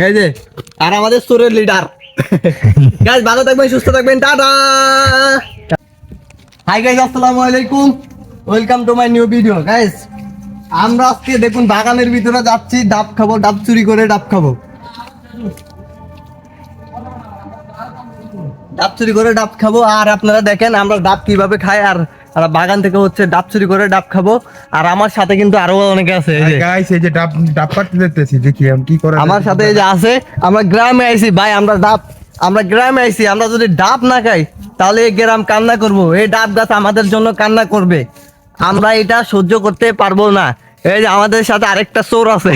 এই যে আর আমাদের স্টোরের লিডার। গাইস ভালো থাকবেন, সুস্থ থাকবেন, টাটা। হাই গাইস, আসসালামু আলাইকুম, welcome to my new video. Guys আমরা আজকে দেখুন বাগানের ভিতরে যাচ্ছি, ডাব খাবো, ডাব চুরি করে ডাব খাবো, ডাব চুরি করে ডাব খাবো। আর আপনারা দেখেন আমরা ডাব কিভাবে খাই, আর বাগান থেকে হচ্ছে ডাব চুরি করে ডাব খাবো। আর আমার সাথে কিন্তু আরো অনেকে আছে, এই যে গাইস এই যে ডাব ডাব পাড়তে দেখতেছি, দেখি আমি কি করে। আমার সাথে এই যে আছে। আমরা গ্রামে আইছি ভাই, আমরা গ্রামে আইছি। আমরা যদি ডাব না খাই তাহলে এই গ্রাম কান্না করবো, এই ডাব গাছ আমাদের জন্য কান্না করবে। আমরা এটা সহ্য করতে পারবো না। এই যে আমাদের সাথে আরেকটা চোর আছে।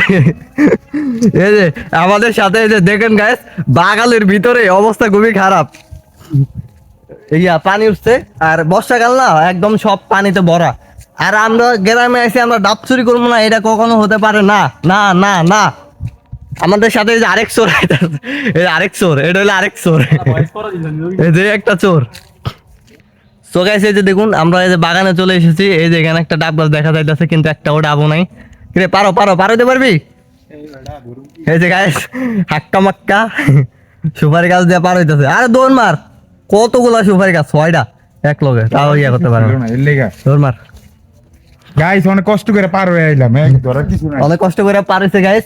এই যে আমাদের সাথে, এই যে দেখেন গাইস, বাগানের ভিতরে অবস্থা খুবই খারাপ। ইয়া পানি উঠছে, আর বর্ষাকাল না, একদম সব পানিতে ভরা। আর আমরা গ্রামে আইছি, আমরা ডাব চুরি করবো না, এটা কখনো হতে পারে না, না না না। আমাদের সাথে এই যে আরেক চোর, এই আরেক চোর, এটা হলো আরেক চোর, এই যে একটা চোর। তো গাইস এই যে দেখুন আমরা এই যে বাগানে চলে এসেছি। এই যে এখানে একটা ডাব গাছ দেখা যাইতেছে, কিন্তু একটাও ডাবও নাই। কিরে পারো পারো পারোতে পারবি? এই যে গাইস হাক্কা মাক্কা সুপারি গাছ দিয়ে পার হইতেছে। আরে দৌড় মার, কতগুলা সুপারি গাছ, 6টা এক লগে, তাও ইয়া করতে পারে না। দৌড় মার। গাইস অনেক কষ্ট করে পার হয়ে আইলাম, এক ধরার কিছু নাই। অনেক কষ্ট করে পার হইছে গাইস।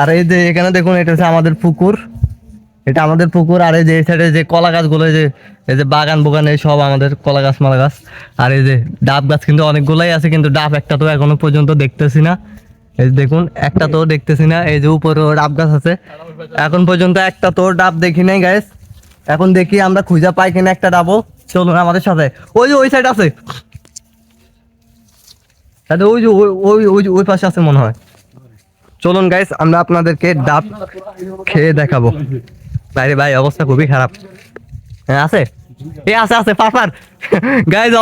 আর এই যে এখানে দেখুন, এটা হচ্ছে আমাদের পুকুর, এটা আমাদের পুকুর। আর এই যে এই সাইডে যে কলা গাছগুলো, এই যে বাগান বোগান, এই সব আমাদের কলা গাছ মালা গাছ। আর এই যে ডাব গাছ কিন্তু অনেকগুলাই আছে, কিন্তু ডাব একটা তো এখনো পর্যন্ত দেখতেছি না। এই যে দেখুন একটা তো দেখতেছি না। এই যে উপরে ডাব গাছ আছে, এখন পর্যন্ত একটা তো ডাব দেখি নাই গাইস। এখন দেখি আমরা খুঁজা পাই কিনা একটা ডাবও। চলুন আমাদের সাথে, ওই যে ওই সাইড আছে, ওই যে ওই পাশে আছে মনে হয়। চলুন গাইস আমরা আপনাদেরকে ডাব খেয়ে দেখাবো। বাইরে ভাই অবস্থা খুবই খারাপ। হ্যাঁ আছে, এ আছে আছে পাপার। গাইস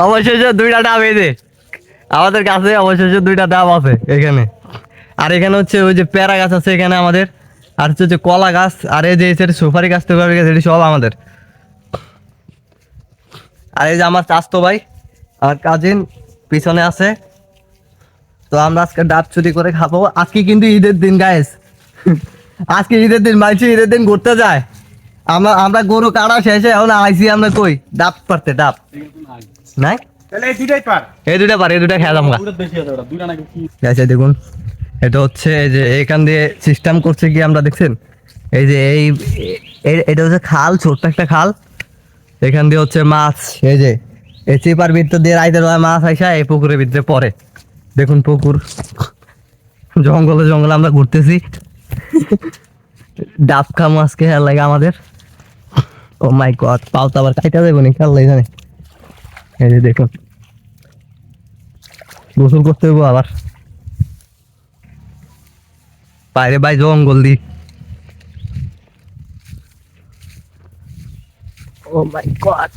অবশেষে 2টা ডাব, এই যে আমাদের কাছে অবশেষে 2টা ডাব আছে এখানে। আর এখানে হচ্ছে ওই যে পেয়ারা গাছ আছে এখানে আমাদের, আর হচ্ছে যে কলা গাছ, আর এই যে সুপারি গাছ টুপারি গাছ, এটি সব আমাদের। আর এই যে আমার চাচতো ভাই আর কাজিন পিছনে আছে। তো আমরা আজকে ডাব চুরি করে খাবো। আজকে কিন্তু ঈদের দিন গাইস, আজকে ঈদের দিন, মাইছি ঈদের দিন ঘুরতে যায়। আমরা গরু কাটা শেষে এখন আইসি আমরা কই ডাব পারতে, ডাব নাই। তাহলে এই দুইটাই পার, এই 2টা পার, এই 2টা খেলাম গা। আচ্ছা দেখুন, এটা হচ্ছে এই যে এখান দিয়ে সিস্টেম করছে কি আমরা দেখছেন, এই যে এটা হচ্ছে খাল, ছোট্ট একটা খাল। এখান দিয়ে হচ্ছে মাছ, এই যে এই চিপার ভিতর দিয়ে রাইতের বেলা মাছ আইসা এই পুকুরের ভিতরে পড়ে। দেখুন পুকুর, জঙ্গলে জঙ্গলে আমরা ঘুরতেছি, ডাব খামো আজকে লাগে আমাদের। ও মাই গড, পাও তো আবার খাইতে দেবো নি, খেয়াল জানে। এই যে দেখুন গোসল করতে হইব আবার, বাইরে বাই জঙ্গল দি। ও মাই গড,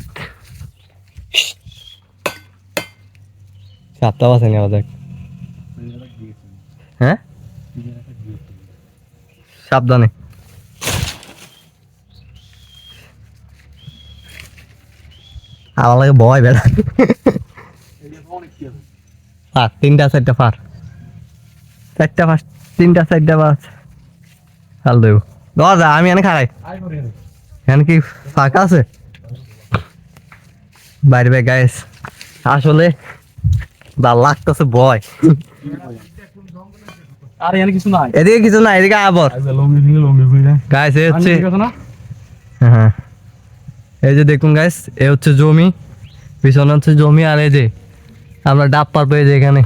সাপটাও আছে নি আমাদের। হ্যাঁ সাবধানে। আমার লাগে ভয় বেড়া। ফার 3টা 4টা ফার, 4টা ফার, 3টা 4টা ফার চাল দেব। দরজা আমি এনে খাই, এখানে কি ফাঁকা আছে? বাইরে ভাই গাইস আসলে ভাল লাগতেছে ভয়। আর এখানে কিছু নাই, এদিকে কিছু না, এদিকে আবার গাইস এই হচ্ছে, হ্যাঁ এই যে দেখুন গাইস, এ হচ্ছে জমি, পিছনে হচ্ছে জমি। আর এই যে আমরা ডাব পারবো, এই যে এখানে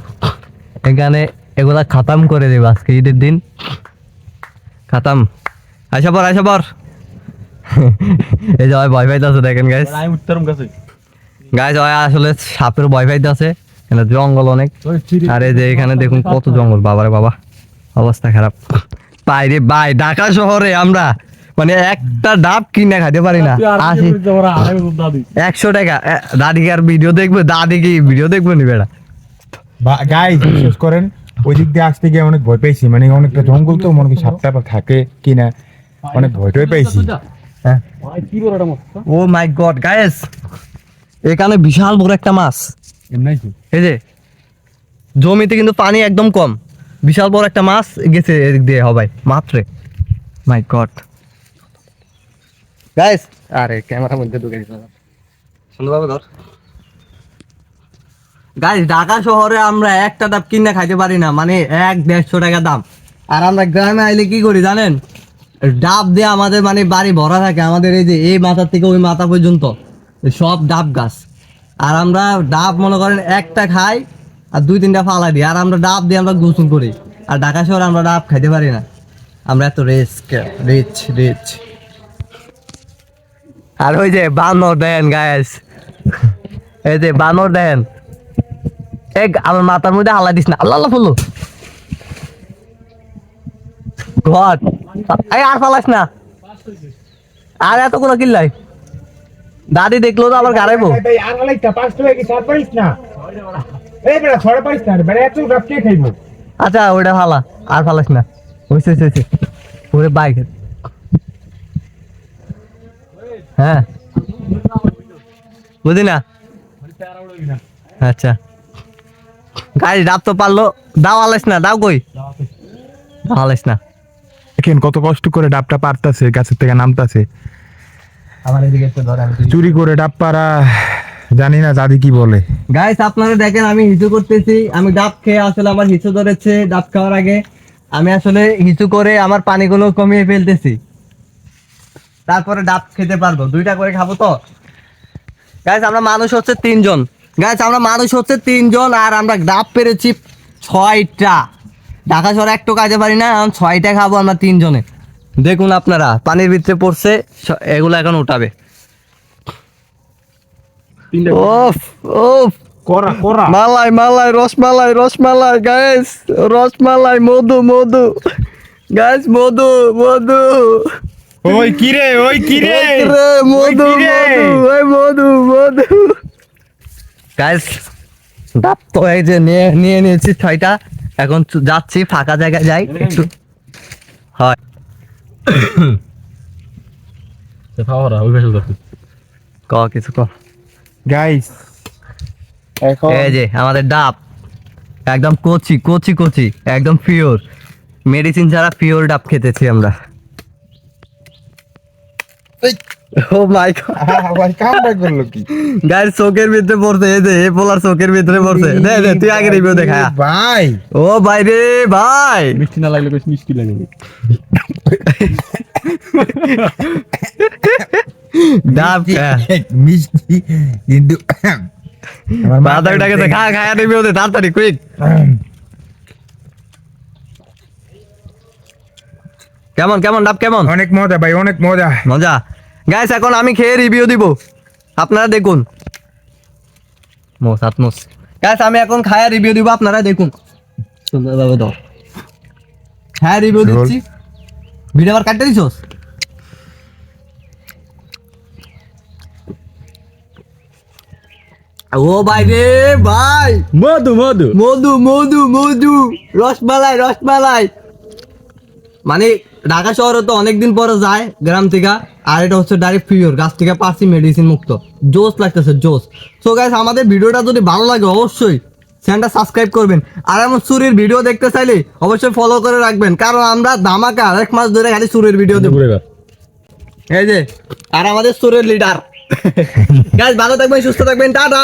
এখানে এগুলা খাতাম করে দেবো আজকে ঈদের দিন, খাতাম। আইসা পর আইসা পর। এই যে ভয় পাইতে আছে দেখেন গাইস, আমি উত্তরম কাছে গাইস আসলে সাপের ভয় পাইতে আছে, এখানে জঙ্গল অনেক। আর এই যে এখানে দেখুন কত জঙ্গল, বাবারে বাবা অবস্থা খারাপ। বাইরে ভাই ঢাকা শহরে আমরা মানে একটা ডাব কিনে খাইতে পারি না। 100 টাকা দাদি কি আর ভিডিও দেখবে? দাদি কি ভিডিও দেখবে নি বেড়া? গাইস বিশ্বাস করেন ওই দিক দিয়ে আসতে গিয়ে অনেক ভয় পেয়েছি, মানে অনেকটা জঙ্গল তো, মনে কি সাপটা থাকে কিনা, অনেক ভয় পেয়েছি। হ্যাঁ ও মাই গড গাইস, এখানে বিশাল বড় একটা মাছ। এই যে জমিতে কিন্তু পানি একদম কম, বিশাল বড় একটা মাছ গেছে এদিক দিয়ে হবাই মাত্রে। মাই গড গাইস, আরে ক্যামেরার মধ্যে ঢুকে গেছে সুন্দরভাবে ধর। গাইস, ঢাকা শহরে আমরা একটা ডাব কিনে খাইতে পারি না, মানে 100-150 টাকা দাম। আর আমরা গ্রামে আইলে কি করি জানেন, ডাব দিয়ে আমাদের মানে বাড়ি ভরা থাকে, আমাদের এই যে এই মাথা থেকে ওই মাথা পর্যন্ত সব ডাব গাছ। আর আমরা ডাব মনে করেন একটা খাই আর 2-3টা ফালা দিই, আর আমরা ডাব দিয়ে আমরা গোসল করি। আর ঢাকা শহরে আমরা ডাব খাইতে পারি না, আমরা এত রিচ। আর ওই যে বানর দেন গাইস, এই যে বানর দেন, আমার মাথার মধ্যে হালা দিস না, আল্লাহ ফুলো ঘর। এই আর ফালাস না, আর এত কোনো কিল্লাই দাদি দেখলো তো আবার গাড়াইবো। আচ্ছা ওইটা ফালা, আর ফালাস না, হয়েছে ওরে বাইক। হ্যাঁ বুঝি না, আচ্ছা গাড়ি ডাব তো পারলো, দাও আলাইস না, দাও কই আলাইস না। দেখেন কত কষ্ট করে ডাবটা পারতাছে, গাছের থেকে নামতাছে, আমার এদিকে একটু ধর, আমি চুরি করে ডাব পারা, জানি না দাদি কি বলে। গাইস আপনারা দেখেন আমি হিসু করতেছি, আমি ডাব খেয়ে আসলে আমার হিসু ধরেছে। ডাব খাওয়ার আগে আমি আসলে হিসু করে আমার পানিগুলো কমিয়ে ফেলতেছি, তারপরে ডাব খেতে পারবো। 2টা করে খাবো তো। গাইস আমরা মানুষ হচ্ছে 3 জন, আর আমরা ডাব পেরেছি 6টা। ঢাকা শহরে একটু কাজে পারি না, এখন 6টা খাবো আমরা 3 জনে। দেখুন আপনারা পানির ভিতরে পড়ছে, এগুলো এখন উঠাবে। ওফ মালাই রসমালাই গাইস, মধু গাইস, মধু ওই কিরে মধু গাইস, ডাব তো এই যে নিয়ে নিয়েছি 6টা। এখন যাচ্ছি ফাঁকা জায়গায়, যাই একটু হয় কিছু ক গাইস। এখন এই যে আমাদের ডাব একদম কচি, একদম পিওর, মেডিসিন ছাড়া পিওর ডাব খেতেছি আমরা। ও মাই গড, ভাই কামটা করলো কি গাইস চোখের ভিতরে পড়ছে, এই যে এ পোলার চোখের ভিতরে পড়ছে। দে তুই আগে রিভিউ দেখা। ভাই ও ভাই রে ভাই, মিষ্টি না লাগলে মিষ্টি লাগে। ডাব মিষ্টি কিন্তু আমার বাদামটাকে খায়া রিভিউ দে তাড়াতাড়ি কুইক। কেমন ডাব কেমন? অনেক মজা ভাই, অনেক মজা। গাইস এখন আমি খেয়ে রিভিউ দিব, আপনারা দেখুন। গাইস আমি এখন খায়া রিভিউ দিব, আপনারা দেখুন। সুন্দরভাবে দাও, হ্যাঁ রিভিউ দিচ্ছি। ভিডিও আবার কাটতে দিছস? ও ভাই রে ভাই, মধু রসমালাই। মানে ঢাকা শহরে তো অনেকদিন পরে যায় গ্রাম থেকে, আর এটা হচ্ছে ডাইরেক্ট পিওর গাছ থেকে পাচ্ছি, মেডিসিন মুক্ত। জোস লাগতেছে জোস। সো গাইস আমাদের ভিডিওটা যদি ভালো লাগে অবশ্যই চ্যানেলটা সাবস্ক্রাইব করবেন। আর এমন চুরির ভিডিও দেখতে চাইলে অবশ্যই ফলো করে রাখবেন, কারণ আমরা ধামাকা 1 মাস ধরে খালি চুরির ভিডিও দেবো। এই যে আর আমাদের চুরের লিডার। গাইস ভালো থাকবেন, সুস্থ থাকবেন, টাটা।